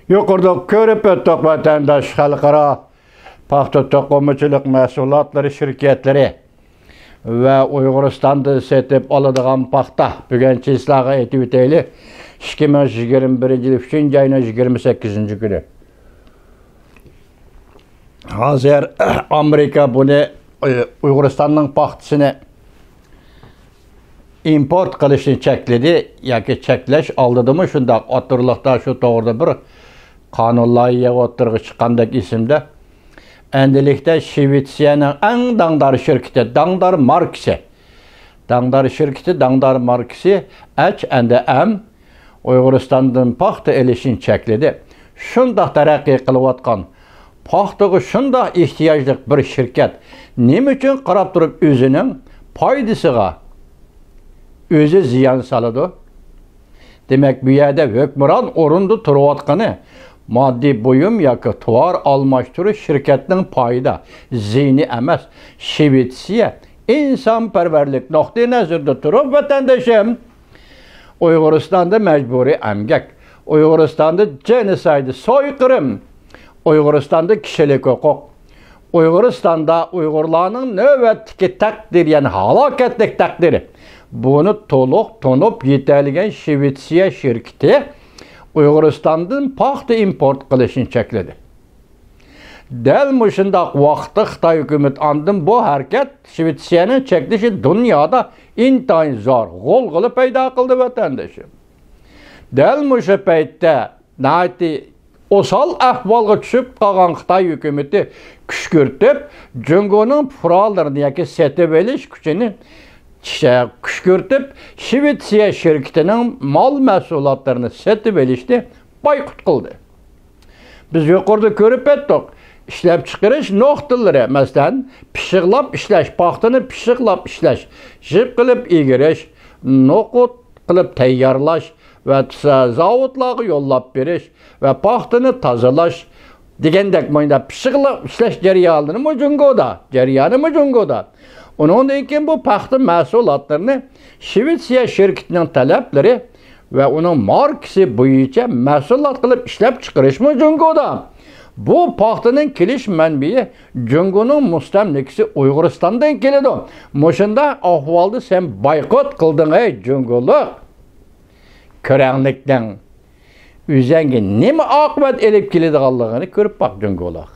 Yukarıda körüp öttük vatandaş halkara paxta toqumchilik mahsulotlari şirketleri ve Uyg'uristonda setip aladigan paxta bugun chislaga aytib o'taylik. 2021 yil 3 ayning 28 kuni. Hozir Amerika buni Uyg'uristonning paxtasini import qilishni chekladi yoki cheklash oldidimi shundoq o'tirliqda shu to'g'rida bir qonun loyiha o'tirg'i chiqqandek esimda. Endilikte Şvetsiyanın en dangdar şirketi, Dangdar markası. Dangdar şirketi, Dangdar markası endi Uyg'uristondan paxta elişini çekledi. Şunda terakki kılıvatkan, paxtaga şunda ihtiyaclık bir şirket. Nima üçün qarab turib özünün paydasıga özü ziyan saladı? Demek bu yerda hükmran orunda turayotgani maddi buyum yoki tovar almashtirish şirketinin payida ziyni emas. Shvetsiya insonparvarlik nuqtai nazarda turib vatandoshim Uyg'uristonda majburiy emgak, Uyg'uristonda genocide, soykırım, Uyg'uristonda kishilik huquq, Uyg'uristonda Uyg'urlarning navbatdagi taqdiri, yani halokatlik taqdiri. Bunu to'liq tonib yetalgan Shvetsiya şirketi Uyg'uristondan paxta import qilishni chekladi. Dal mushundaq vaqtda Xitoy hukumat andin bu harakat Shvetsiyaning cheklashi dunyoda intayin zo'r g'ulg'ula paydo qildi vatandoshim. Dal mushu paytda nati osal ahvolga tushib qolgan Xitoy hukumati kuch ko'rsatib, Jungoning fuqarolarini yoki setib olish kuchini kışkürtüp Şvetsiya şirketinin mal mahsulotlarini setip elişti, boykot qildi. Biz yuqorida ko'rib etdik. İşlep chiqarish nuqtalari, masalan, pishiqlab ishlash, paxtani pishiqlab ishlash, jip qilib egirish, noqut qilib tayyorlash va zavodlarga yo'llab berish va paxtani tozalash degandek mo'yinda pishiqlab ishlash jarayoni Jungoda. Ondan keyin bu paxta mahsulotlarini Shvetsiya şirketining talablari va uning markasi bo'yicha mahsulot qilib ishlab chiqarishmi Jungoda. Bu paxtaning kelish manbai Jungoning mustamlikasi Uyg'uristondan keladi. Moshunda ahvolda sen boykot qilding ey Jungolik. Ko'ranglikdan o'zingga nima oqibat elib keladiganligini ko'rib baq Jungolik.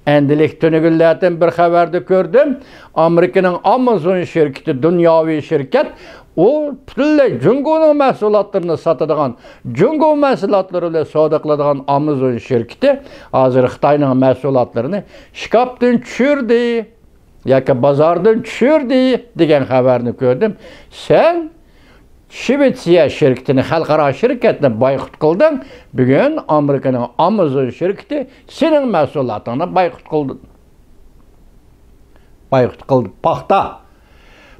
Endilik tünügüllerden bir haberde gördüm. Amerika'nın Amazon şirketi, dünyavi şirket, o bütün Jungo'nun mahsulatlarını satıdığan, Jungo mahsulatlarıyla sadıkladığan Amazon şirketi, hazır Xitay'nın mahsulatlarını şkaptan düşürdü, yoki bazardan düşürdü degan haberini gördüm. Sen Shvetsiya şirketini, xalqaro şirketini boykot qilding. Bugun Amerikaning Amazon şirketi sening mahsulotingni boykot qildi. Boykot qildi. Paxta.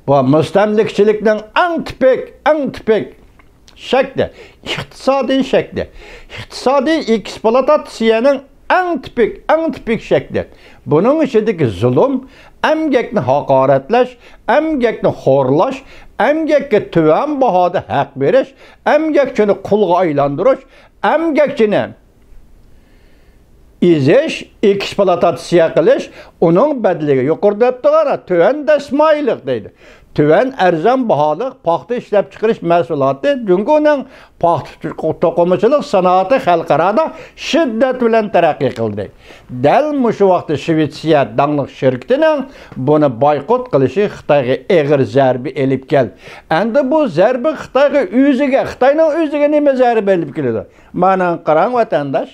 Bu mustamlikchilikning eng tipik shakli, iqtisodiy shakli. Iqtisodiy eksploatatsiyaning eng tipik shakli. Buning ichidagi zulm, emgakni haqoratlash, emgakni xo'rlash, emgakka tuvan bahoda haq berish, emgakchini qulga aylantirish, emgakchini ezish, eksploatatsiya qilish, uning badaliga yuqorida turgan tuvan dasmaylik deydi. Tuvan arzon baholiq paxta ishlab chiqarish mahsuloti Jungoning paxta to'qimachilik sanoati xalqarada shiddat bilan taraqqiy qildi. Dal mushu vaqtda Shvetsiya danglik shirkatining buni boykot qilishi Xitoyga og'ir zarba elib keldi. Endi bu zarba Xitoyning o'ziga nima zarba elib keladi? Mana qarang vatandosh.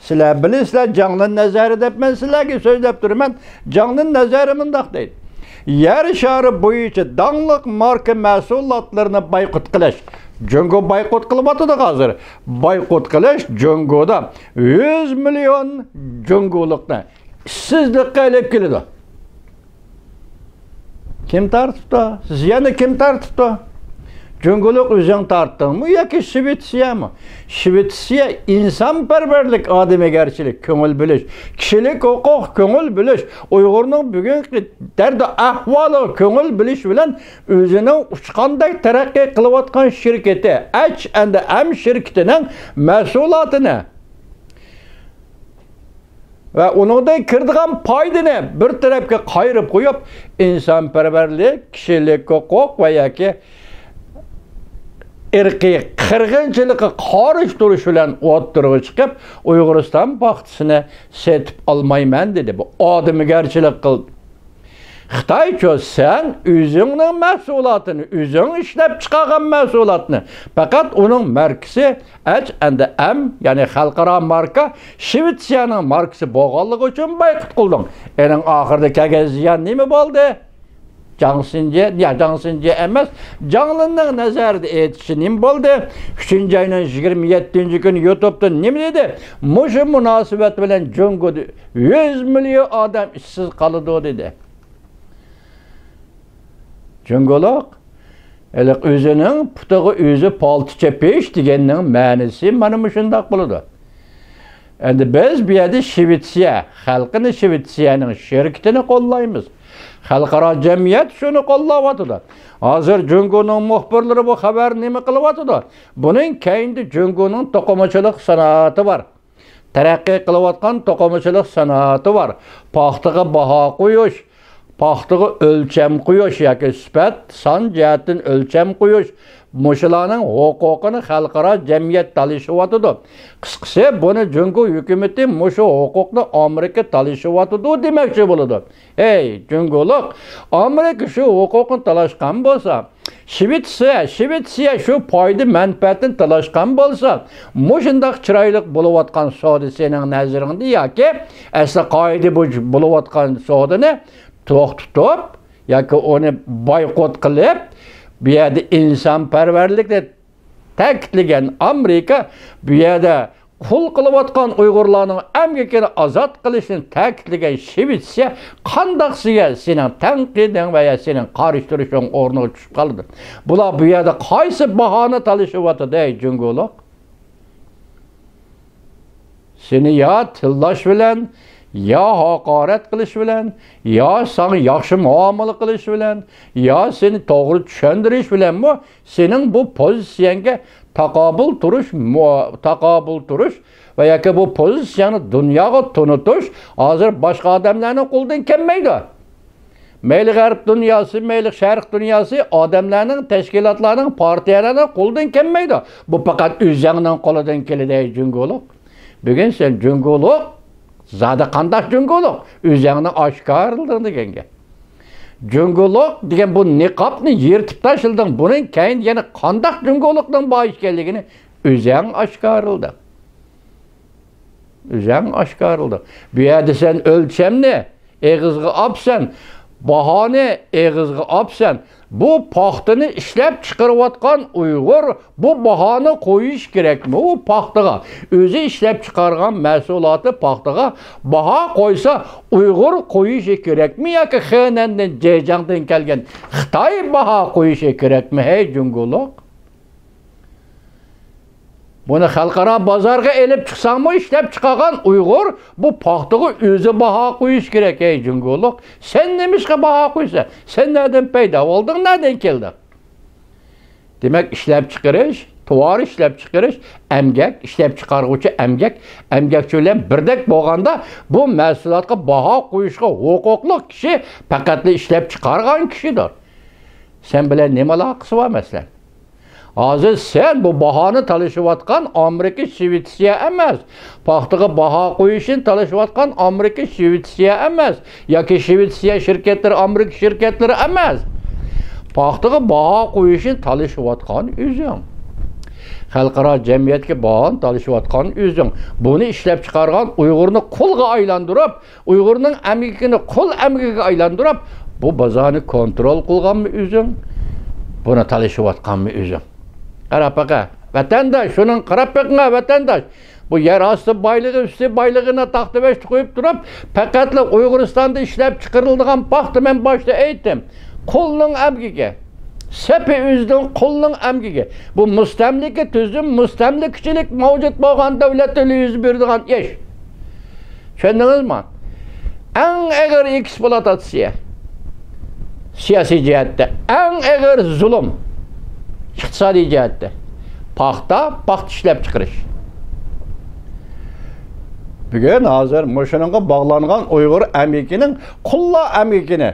Sizlar bilasizlar, jonli nazari deb men sizlarga so'zlab turaman. Jonli nazari mundaq deydi. Yer shari bo'yicha danglik marka mahsulotlarini boykot qilish. Jungo boykot qilyapti hozir. Boykot qilish Jungoda 100 million jungolikni ishsizlikqa olib keladi. Kim tartibdi? Siz yana kim tartibdi? Jungolik o'zing tartdingmi yoki Shvetsiyami? Shvetsiya insonparvarlik, odamgarchilik, ko'ngil bilish, kishilik huquq, ko'ngil bilish, Uyg'urning bugungi dardi ahvoli ko'ngil bilish bilan o'zining uchqanday taraqqiy qilayotgan shirkati H&M shirkatining mahsulotini ve onun da kirdiğen paydını bir tarafga kayırıp koyup insanperverlik, kişilik hukuk veya ki irqiy qirg'inchilikqa qarshi turish bilan o'ttirg'i chiqib, Uyg'uriston baxtisini setib olmayman dedi. Bu odamgarchilik qildi. Xitoycha sen o'zingning mahsulotini, o'zing ishlab chiqargan mahsulotni, faqat uning markasi H&M, ya'ni xalqaro marka, Shvetsiyaning markasi bo'lganligi uchun boykot qilding. Ening oxirida kelgan ziyon nima bo'ldi? Cansınca emas, Canlı'nın nazarda etişi nima bo'ldi? 3-ayning 27-günü YouTube'da nima dedi? Muşu münasebet bilen Jungo'da 100 milyon adam işsiz kalıdı dedi. Jungolog özünün putuğu özü paltıça peş degeninin ma'nisi mana shundoq bo'ladi. Endi biz bu yerda Shvetsiya, xalqini Shvetsiyaning şirketini qo'llaymiz. Xalqaro jamiyat shuni qo'llayapti. Hozir Jungoning muxbirlari bu xabar nima qilyapti? Buning keyinda Jungoning to'qimachilik sanoati bor. Taraqqiy qilayotgan to'qimachilik sanoati bor. Paxtaga baho qo'yish, paxtaga o'lcham qo'yish yoki sifat, son jihatdan o'lcham qo'yish Muşularning huquqini xalqaro jamiyat talashyapti. Qisqasi buni Jungo hukumati mushu huquqni Amerika talashyapti demoqchi bo'ladi. Ey Jungolog, Amerika shu huquqni talashgan bo'lsa, Shvetsiya shu foyda manfaatini talashgan bo'lsa, mushundaq chiroyli bo'layotgan savdo sening nazaringda yoki asli qoida bo'layotgan savdoni to'xtatib yoki uni boykot qilib bu yerda insonparvarlikni ta'kidlagan Amerika bu yerda qul qilayotgan Uyg'urlarning emgakini ozod qilishni ta'kidlagan Shvetsiya qandaqsiga sening tanqiding va ya sening qarishtirishing o'rniga tushib qoldi. Bular bu yerda qaysi bahona talashyapti ey Jungolog? Seni ya tillash bilan ya haqorat qilish bilan, ya sana yaxshi muomala qilish bilan, ya seni to'g'ri tushuntirish bilan sening bu pozitsiyangga taqobil turish va yoki bu pozitsiyani dunyoga tunutish hozir boshqa odamlarning qo'lidan kelmaydi. Mayli g'arb dunyosi, mayli sharq dunyosi odamlarning, tashkilotlarning, partiyalarning qo'lidan kelmaydi. Bu faqat o'zingning qo'lidan keladi ey Jungolog. Bugun sen Jungolog Zada qandaq Jungolog o'zingni oshkorilding deganga. Jungolog degan bu niqobni yirtib tashilding. Buning keyin yana qandaq Jungologning bor ekanligini o'zing oshkorilding. Bu yerda sen o'lchamni eg'izga olsan, bahoni eg'izga olsan, bu paxtani ishlab chiqarayotgan Uyg'ur bu bahoni qo'yish kerakmi? U paxtaga o'zi ishlab chiqargan mahsuloti paxtaga baho qo'ysa Uyg'ur qo'yishi kerakmi yoki Xinandan, Jejangdan kelgan Xitoy baho qo'yishi kerakmi? Hey Jungolog. Buni xalqaro bozorga elib chiqsangmi ishlab chiqargan Uyg'ur bu paxtaga o'zi baho qo'yish kerak ey Jungolog. Sen nimishqa baho qo'ysa? Sen nereden paydo bo'lding, nereden kelding? Demak, ishlab chiqarish, tovar ishlab chiqarish, emgak, ishlab chiqaruvchi emgakchi bilan birdek bo'lganda bu mahsulotga baho qo'yishga huquqli kishi faqat ishlab chiqargan kishidir. Sen bilan nima aloqasi bor masalan? Hozir sen bu bahoni talashayotgan Amerika, Shvetsiya emas. Paxtaga baho qo'yishni talashayotgan Amerika, Shvetsiya emas. Yoki Shvetsiya shirkatlari, Amerika shirkatlari emas. Paxtaga baho qo'yishni talashayotgan o'zing. Xalqaro jamiyatga bahoni talashayotgan o'zing. Buni ishlab chiqargan Uyg'urni qulga aylantirib, Uyg'urning amgakini qul amgakiga aylantirib, bu bozorni kontrol qilganmi o'zing? Buni talashayotganmi o'zing? Qarab baqa, vatandaş, şunun qarab baqa vatandaş. Bu yer astı baylığı, üstü baylığına taxtabeşti qo'yib turib, faqatla Uyg'uristonda ishlab chiqarilgan paxta men boshda aytdim. Qulning amgiga, sepi o'zining qulning amgiga. Bu mustamlika tuzum, mustamlikchilik mavjud bo'lgan davlatda yuz beradigan ish. Tushundingizmi? Eng og'ir eksploatatsiya siyosiy jihatda, eng og'ir zulm iqtisodiy jihatda paxta ishlab chiqarish. Bugün hazır muşununga bağlangan Uygur əmikinin qulla əmikini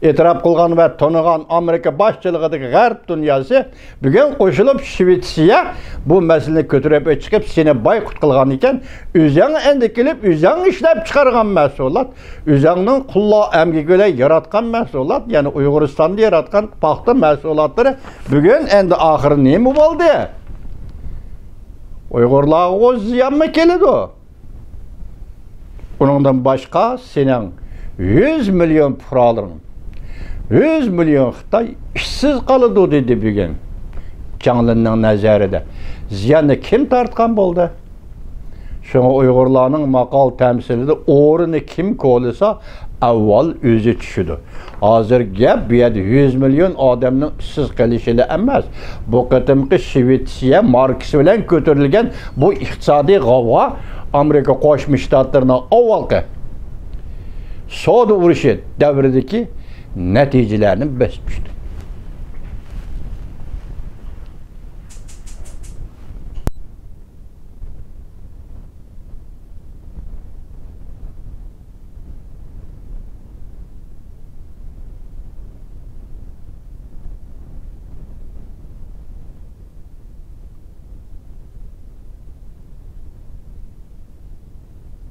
etiraf qılgan ve tanıgan Amerika başçılığındaki Garp dünyası bugün qoşulup Şvetsiya bu meseleni kötürüp çıkıp seni baykut qılgan iken üzəng endi kelip üzəng işlep çıkargan məsulat, üzəngnin qulla əmikini yaratkan məsulat, yani Uyguristan'da yaratkan paxta məsulatları bugün endi ahır ne mi oldu? Uygurlar o ziyan mı keledi o? Bundan başka senin 100 milyon puraların 100 milyon Xitay işsiz kalıdı dedi bugün. Canlının nazarında. Ziyanı kim tartkan buldu? Şuna Uygurlarının makal temsilinde orunu kim koyulsa avval özü düşüdü. Hazır gap bir 100 milyon adamın işsiz kalışıyla emez. Bu kadımki Şvetsiya Marksi bilen götürülgen bu iktisadi gavga Amerika Koşmuş Ştatlarına avvalki Soğudu vuruşu devredeki neticelerini besmişti.